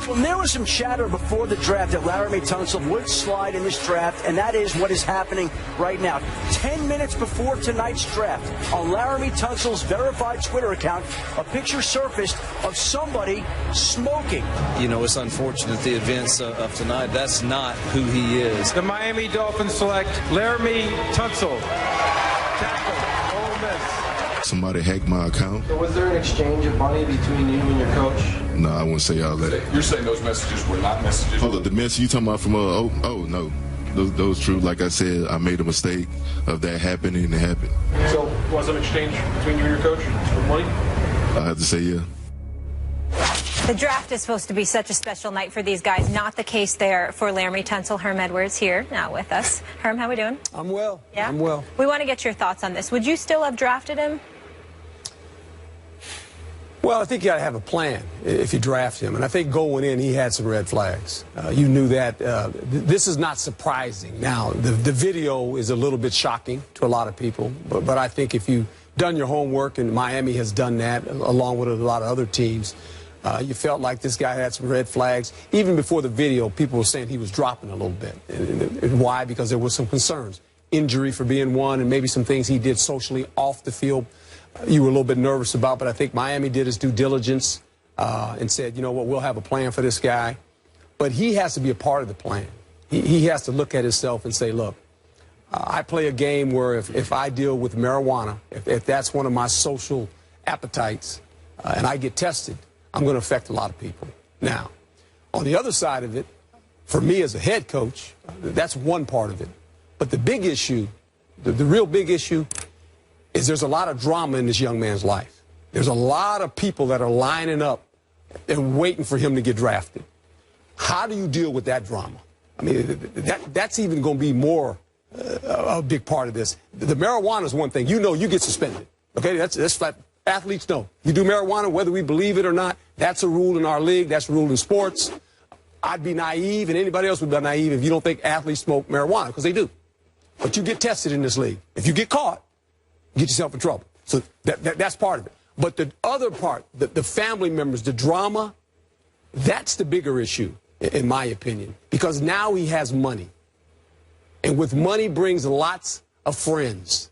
Well, there was some chatter before the draft that Laremy Tunsil would slide in this draft, and that is what is happening right now. 10 minutes before tonight's draft, on Laremy Tunsil's verified Twitter account, a picture surfaced of somebody smoking. You know, it's unfortunate the events of tonight. That's not who he is. The Miami Dolphins select Laremy Tunsil. Tackle, Ole Miss. Somebody hacked my account. So was there an exchange of money between you and your coach? No, I wouldn't say all that. You're saying those messages were not messages? Oh, the message you talking about from, no. Those true. Like I said, I made a mistake of that happening, and it happened. So was there an exchange between you and your coach of money? I have to say, yeah. The draft is supposed to be such a special night for these guys. Not the case there for Laremy Tunsil. Herm Edwards here now with us. Herm, how we doing? I'm well. Yeah? I'm well. We want to get your thoughts on this. Would you still have drafted him? Well, I think you got to have a plan if you draft him. And I think going in, he had some red flags. You knew that. This is not surprising. Now, the video is a little bit shocking to a lot of people. But I think if you've done your homework, and Miami has done that along with a lot of other teams, you felt like this guy had some red flags. Even before the video, people were saying he was dropping a little bit. And why? Because there were some concerns. Injury for being one, and maybe some things he did socially off the field you were a little bit nervous about. But I think Miami did his due diligence and said, you know what, we'll have a plan for this guy. But he has to be a part of the plan. He has to look at himself and say, look, I play a game where if I deal with marijuana, if that's one of my social appetites, and I get tested, I'm going to affect a lot of people. Now, on the other side of it, for me as a head coach, that's one part of it. But the big issue, the real big issue, is there's a lot of drama in this young man's life. There's a lot of people that are lining up and waiting for him to get drafted. How do you deal with that drama? I mean, that's even going to be more a big part of this. The marijuana is one thing. You know you get suspended. Okay, that's flat. Athletes know. You do marijuana, whether we believe it or not, that's a rule in our league. That's a rule in sports. I'd be naive, and anybody else would be naive if you don't think athletes smoke marijuana, because they do. But you get tested in this league. If you get caught, you get yourself in trouble. So that's part of it. But the other part, the family members, the drama, that's the bigger issue, in my opinion, because now he has money. And with money brings lots of friends,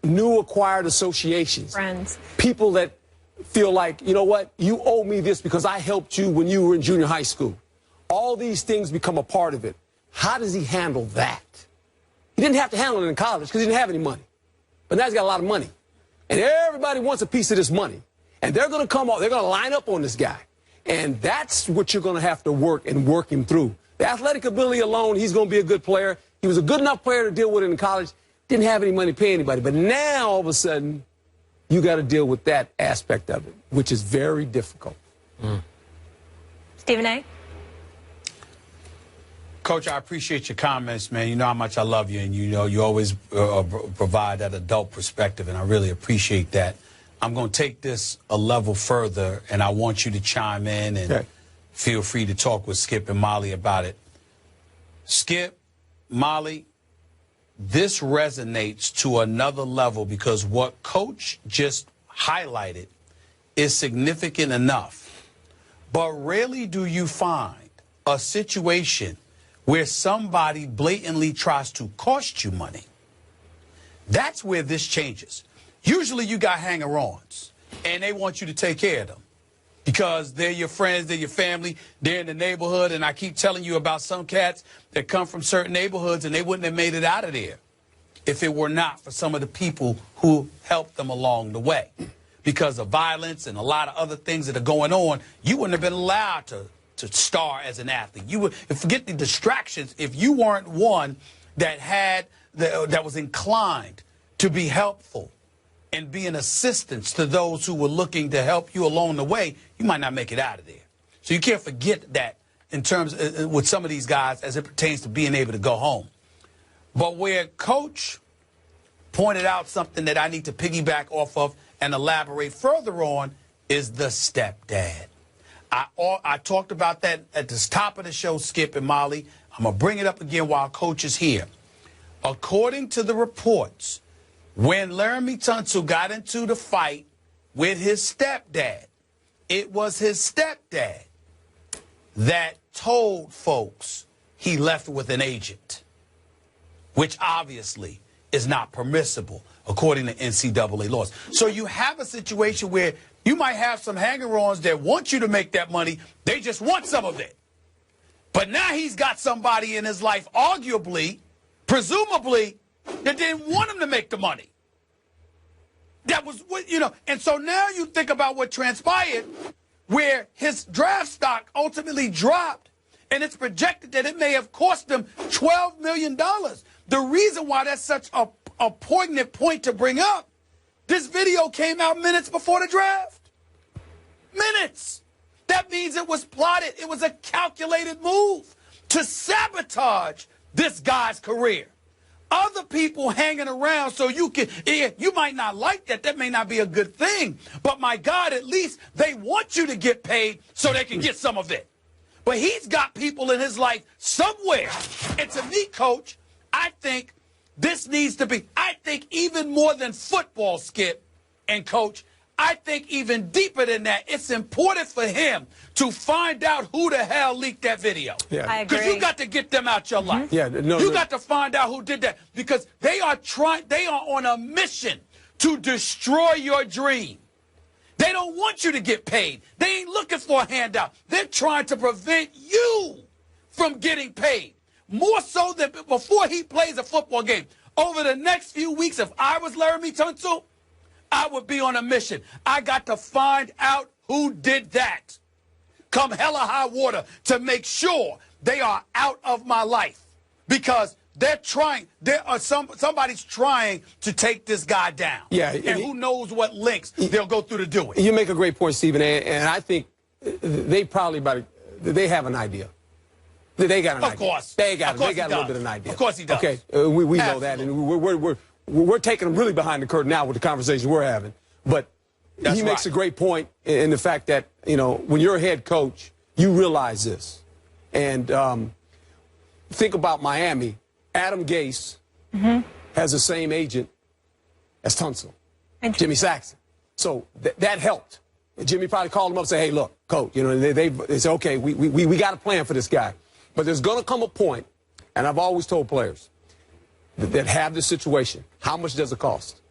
new acquired associations. Friends. People that feel like, you know what, you owe me this because I helped you when you were in junior high school. All these things become a part of it. How does he handle that? He didn't have to handle it in college because he didn't have any money. But now he's got a lot of money. And everybody wants a piece of this money. And they're going to come off, they're going to line up on this guy. And that's what you're going to have to work him through. The athletic ability alone, he's going to be a good player. He was a good enough player to deal with it in college. Didn't have any money to pay anybody. But now, all of a sudden, you got to deal with that aspect of it, which is very difficult. Stephen A.? Coach, I appreciate your comments, man. You know how much I love you, and you know you always provide that adult perspective, and I really appreciate that. I'm going to take this a level further, and I want you to chime in and feel free to talk with Skip and Molly about it. Skip, Molly, this resonates to another level because what Coach just highlighted is significant enough. But rarely do you find a situation where somebody blatantly tries to cost you money. That's where this changes. Usually you got hanger-ons, and they want you to take care of them because they're your friends, they're your family, they're in the neighborhood, and I keep telling you about some cats that come from certain neighborhoods, and they wouldn't have made it out of there if it were not for some of the people who helped them along the way. Because of violence and a lot of other things that are going on, you wouldn't have been allowed to star as an athlete. You would forget the distractions if you weren't one that that was inclined to be helpful and be an assistance to those who were looking to help you along the way. You might not make it out of there. So you can't forget that in terms with some of these guys as it pertains to being able to go home. But where Coach pointed out something that I need to piggyback off of and elaborate further on is the stepdad. I talked about that at the top of the show, Skip and Molly. I'm going to bring it up again while Coach is here. According to the reports, when Laremy Tunsil got into the fight with his stepdad, it was his stepdad that told folks he left with an agent, which obviously is not permissible according to NCAA laws. So you have a situation where you might have some hanger-ons that want you to make that money. They just want some of it. But now he's got somebody in his life, arguably, presumably, that didn't want him to make the money. That was what, you know, and so now you think about what transpired, where his draft stock ultimately dropped, and it's projected that it may have cost him $12 million. The reason why that's such a poignant point to bring up, this video came out minutes before the draft. Minutes. That means it was plotted. It was a calculated move to sabotage this guy's career. Other people hanging around so you might not like that. That may not be a good thing. But my God, at least they want you to get paid so they can get some of it. But he's got people in his life somewhere. And to me, Coach, I think this needs to be, I think even more than football, Skip and Coach, I think even deeper than that, it's important for him to find out who the hell leaked that video. Yeah. I agree. Because you got to get them out your life. Yeah, you got to find out who did that. Because they are on a mission to destroy your dream. They don't want you to get paid. They ain't looking for a handout. They're trying to prevent you from getting paid. More so than before he plays a football game. Over the next few weeks, if I was Laremy Tunsil, I would be on a mission. I got to find out who did that. Come hella high water to make sure they are out of my life. Because they're trying, somebody's trying to take this guy down. Yeah, and who knows what links they'll go through to do it. You make a great point, Stephen, and I think they they have an idea. They got an idea. Of course. They got a little bit of an idea. Of course he does. Okay, we know that, and we're taking them really behind the curtain now with the conversation we're having. But he makes a great point in the fact that, you know, when you're a head coach, you realize this. And think about Miami. Adam Gase has the same agent as Tunsil, Jimmy Saxon. So that helped. And Jimmy probably called him up and said, hey, look, coach, you know, they said, okay, we got a plan for this guy. But there's going to come a point, and I've always told players that have this situation, how much does it cost?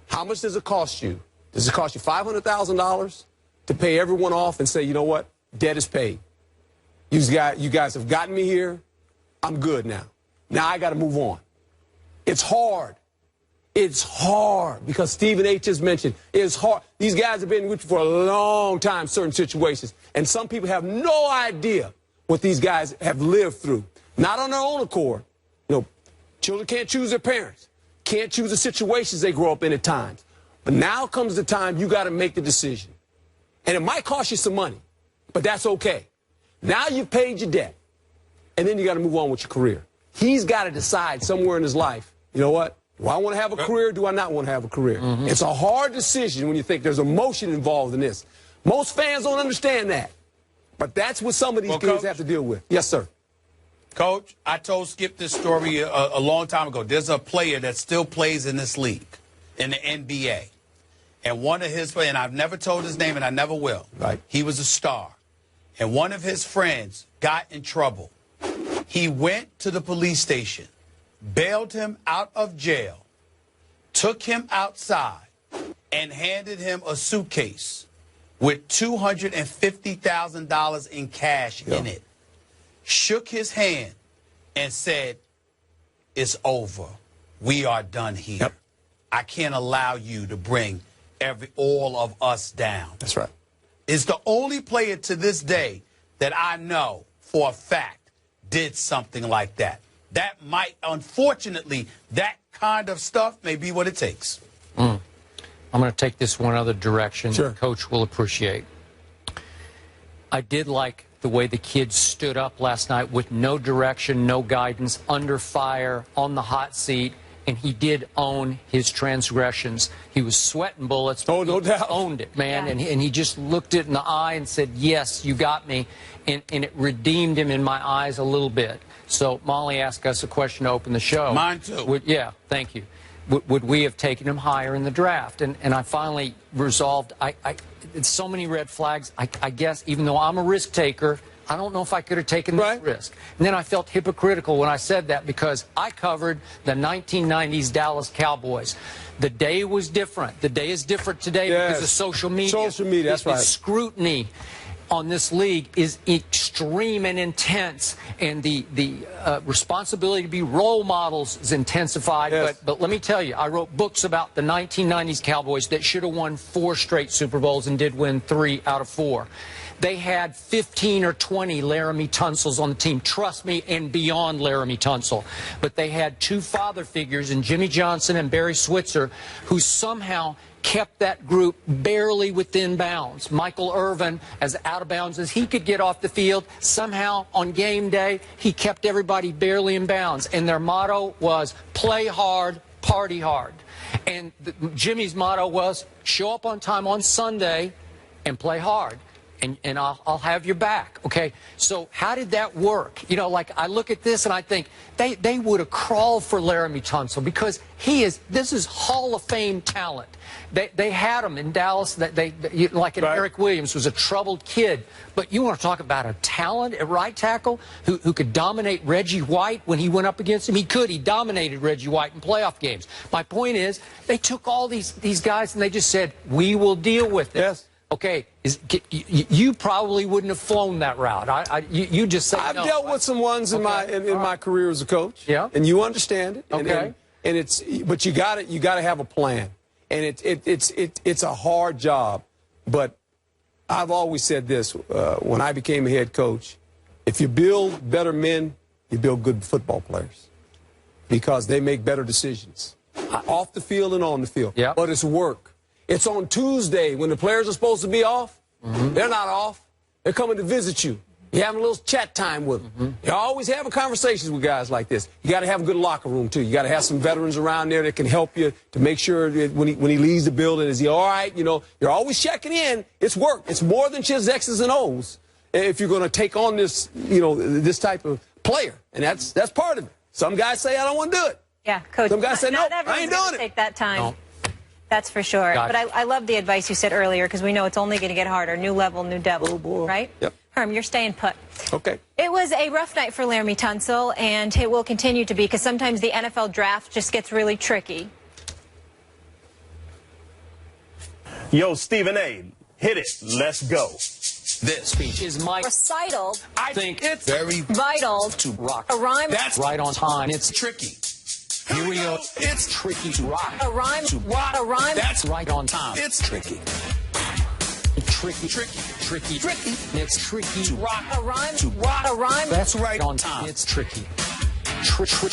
How much does it cost you? Does it cost you $500,000 to pay everyone off and say, you know what, debt is paid? You guys have gotten me here. I'm good now. Now I got to move on. It's hard. It's hard because Stephen H. has mentioned it's hard. These guys have been with you for a long time, certain situations, and some people have no idea what these guys have lived through. Not on their own accord. You know, children can't choose their parents, can't choose the situations they grow up in at times. But now comes the time you got to make the decision. And it might cost you some money, but that's okay. Now you've paid your debt, and then you got to move on with your career. He's got to decide somewhere in his life, you know what? Do I want to have a career or do I not want to have a career? It's a hard decision when you think there's emotion involved in this. Most fans don't understand that. But that's what some of these kids have to deal with. Yes, sir. Coach, I told Skip this story a long time ago. There's a player that still plays in this league, in the NBA. And one of his, and I've never told his name and I never will. Right. He was a star. And one of his friends got in trouble. He went to the police station, bailed him out of jail, took him outside, and handed him a suitcase with $250,000 in cash in it, shook his hand, and said, it's over. We are done here. Yep. I can't allow you to bring all of us down. That's right. Is the only player to this day that I know for a fact did something like that. That might, unfortunately, that kind of stuff may be what it takes. I'm going to take this one other direction. Sure. Coach will appreciate. I did like the way the kids stood up last night with no direction, no guidance, under fire, on the hot seat, and he did own his transgressions. He was sweating bullets. Oh, no doubt. Owned it, man, Yeah. and he just looked it in the eye and said, yes, you got me, and it redeemed him in my eyes a little bit. So Molly asked us a question to open the show. Mine too. Yeah, thank you. would we have taken him higher in the draft? And I finally resolved, it's so many red flags. I guess even though I'm a risk taker, I don't know if I could have taken this risk. And then I felt hypocritical when I said that because I covered the 1990s Dallas Cowboys. The day was different. The day is different today because of social media. Social media, that's right. The scrutiny on this league is extreme and intense, and the responsibility to be role models is intensified. Yes. But let me tell you, I wrote books about the 1990s Cowboys that should have won 4 straight Super Bowls and did win 3 out of 4. They had 15 or 20 Laremy Tunsils on the team, trust me, and beyond Laremy Tunsil. But they had 2 father figures in Jimmy Johnson and Barry Switzer who somehow kept that group barely within bounds. Michael Irvin, as out of bounds as he could get off the field, somehow on game day, he kept everybody barely in bounds. And their motto was, play hard, party hard. And Jimmy's motto was, show up on time on Sunday and play hard. And I'll have your back, okay? So how did that work? You know, like I look at this and I think they would have crawled for Laremy Tunsil because this is Hall of Fame talent. They had him in Dallas. Like Eric Williams was a troubled kid. But you want to talk about a talent at right tackle who could dominate Reggie White when he went up against him? He could. He dominated Reggie White in playoff games. My point is they took all these guys and they just said, we will deal with it. Yes. Okay, you probably wouldn't have flown that route. You just say I've no. dealt with some ones in my career as a coach. Yeah, and you understand it. Okay, but you got to have a plan, and it's a hard job. But I've always said this when I became a head coach: if you build better men, you build good football players because they make better decisions off the field and on the field. Yeah, but it's work. It's on Tuesday when the players are supposed to be off. They're not off. They're coming to visit you. You're having a little chat time with them. You always have conversations with guys like this. You got to have a good locker room, too. You got to have some veterans around there that can help you to make sure that when he leaves the building, is he all right? You know, you're always checking in. It's work. It's more than just X's and O's if you're going to take on this, this type of player. And that's part of it. Some guys say, I don't want to do it. Yeah, Coach. Some guys say, no, I ain't doing it. Take that time. No. That's for sure. Gotcha. But I love the advice you said earlier because we know it's only going to get harder. New level, new devil. Oh, boy. Right? Yep. Herm, you're staying put. Okay. It was a rough night for Laremy Tunsil, and it will continue to be because sometimes the NFL draft just gets really tricky. Yo, Stephen A., hit it. Let's go. This speech is my recital. I think it's very vital to rock. A rhyme. That's right on time. It's tricky. Here we go. It's tricky to rock. A rhyme. To rock. A rhyme. That's right on time. It's tricky. Tricky. It's tricky to rock. A rhyme. To rock. A rhyme. That's right on time. It's tricky. Tricky.